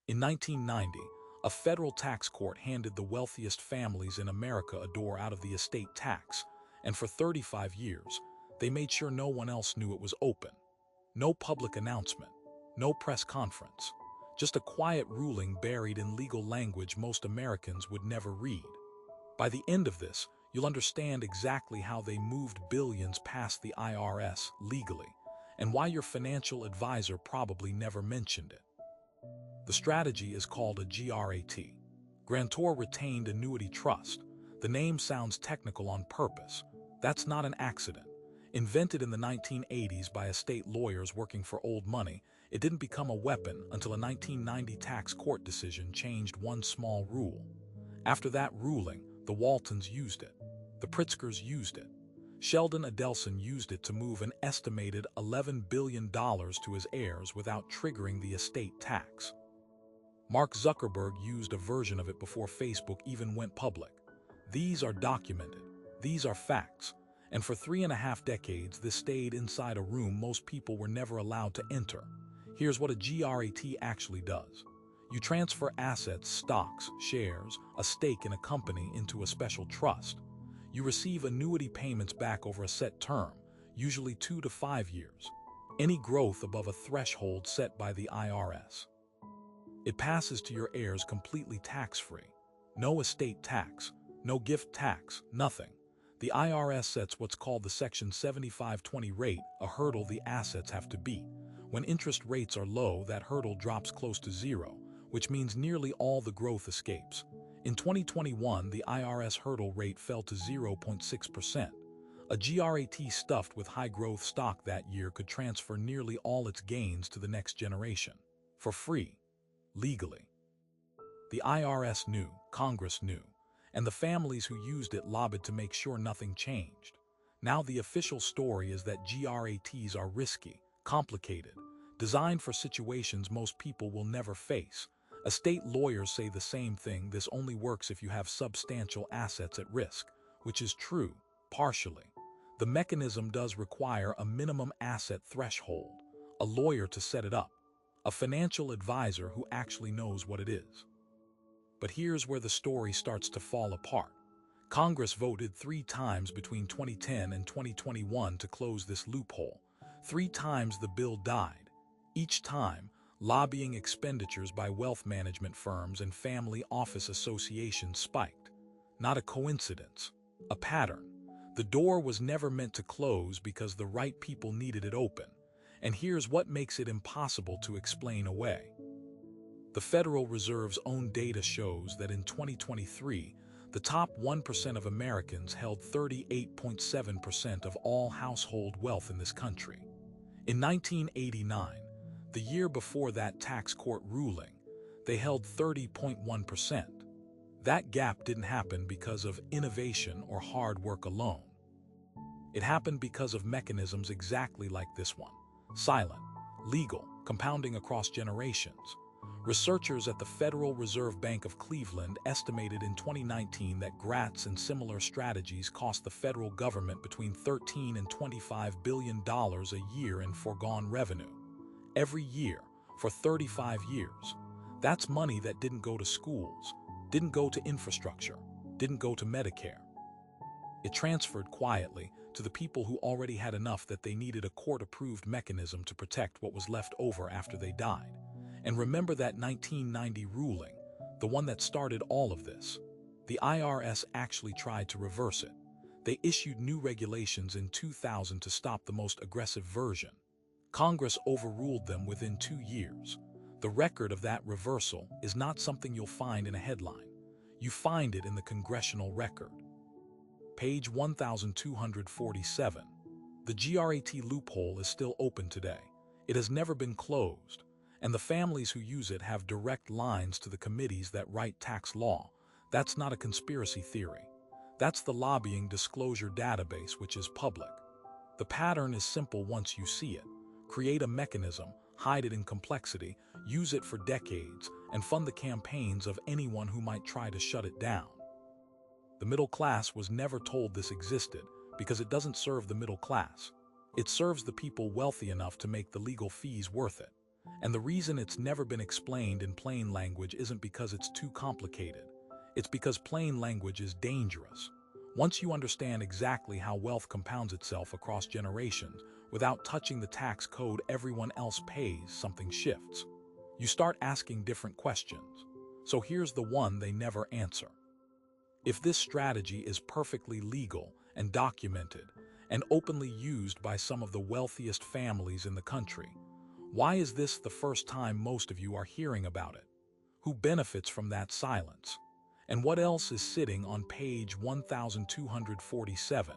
In 1990, a federal tax court handed the wealthiest families in America a door out of the estate tax, and for 35 years, they made sure no one else knew it was open. No public announcement, no press conference, just a quiet ruling buried in legal language most Americans would never read. By the end of this, you'll understand exactly how they moved billions past the IRS legally, and why your financial advisor probably never mentioned it. The strategy is called a GRAT, Grantor Retained Annuity Trust. The name sounds technical on purpose. That's not an accident. Invented in the 1980s by estate lawyers working for old money, it didn't become a weapon until a 1990 tax court decision changed one small rule. After that ruling, the Waltons used it. The Pritzkers used it. Sheldon Adelson used it to move an estimated $11 billion to his heirs without triggering the estate tax. Mark Zuckerberg used a version of it before Facebook even went public. These are documented. These are facts. And for 3.5 decades, this stayed inside a room most people were never allowed to enter. Here's what a GRAT actually does. You transfer assets, stocks, shares, a stake in a company into a special trust. You receive annuity payments back over a set term, usually 2 to 5 years. Any growth above a threshold set by the IRS. It passes to your heirs completely tax-free. No estate tax, no gift tax, nothing. The IRS sets what's called the Section 7520 rate, a hurdle the assets have to beat. When interest rates are low, that hurdle drops close to zero, which means nearly all the growth escapes. In 2021, the IRS hurdle rate fell to 0.6%. A GRAT stuffed with high-growth stock that year could transfer nearly all its gains to the next generation, for free, legally. The IRS knew, Congress knew, and the families who used it lobbied to make sure nothing changed. Now the official story is that GRATs are risky, complicated, designed for situations most people will never face. Estate lawyers say the same thing: this only works if you have substantial assets at risk, which is true, partially. The mechanism does require a minimum asset threshold, a lawyer to set it up, a financial advisor who actually knows what it is. But here's where the story starts to fall apart. Congress voted 3 times between 2010 and 2021 to close this loophole. 3 times the bill died. Each time, lobbying expenditures by wealth management firms and family office associations spiked. Not a coincidence, a pattern. The door was never meant to close because the right people needed it open. And here's what makes it impossible to explain away. The Federal Reserve's own data shows that in 2023, the top 1% of Americans held 38.7% of all household wealth in this country. In 1989, the year before that tax court ruling, they held 30.1%. That gap didn't happen because of innovation or hard work alone. It happened because of mechanisms exactly like this one: silent, legal, compounding across generations. Researchers at the Federal Reserve Bank of Cleveland estimated in 2019 that GRATs and similar strategies cost the federal government between $13 and $25 billion a year in foregone revenue. Every year, for 35 years. That's money that didn't go to schools, didn't go to infrastructure, didn't go to Medicare. It transferred quietly to the people who already had enough that they needed a court-approved mechanism to protect what was left over after they died. And remember that 1990 ruling, the one that started all of this. The IRS actually tried to reverse it. They issued new regulations in 2000 to stop the most aggressive version. Congress overruled them within 2 years. The record of that reversal is not something you'll find in a headline. You find it in the congressional record. Page 1247. The GRAT loophole is still open today. It has never been closed, and the families who use it have direct lines to the committees that write tax law. That's not a conspiracy theory. That's the lobbying disclosure database, which is public. The pattern is simple once you see it. Create a mechanism, hide it in complexity, use it for decades, and fund the campaigns of anyone who might try to shut it down. The middle class was never told this existed because it doesn't serve the middle class. It serves the people wealthy enough to make the legal fees worth it. And the reason it's never been explained in plain language isn't because it's too complicated. It's because plain language is dangerous. Once you understand exactly how wealth compounds itself across generations, without touching the tax code everyone else pays, something shifts. You start asking different questions. So here's the one they never answer. If this strategy is perfectly legal and documented and openly used by some of the wealthiest families in the country, why is this the first time most of you are hearing about it? Who benefits from that silence? And what else is sitting on page 1247?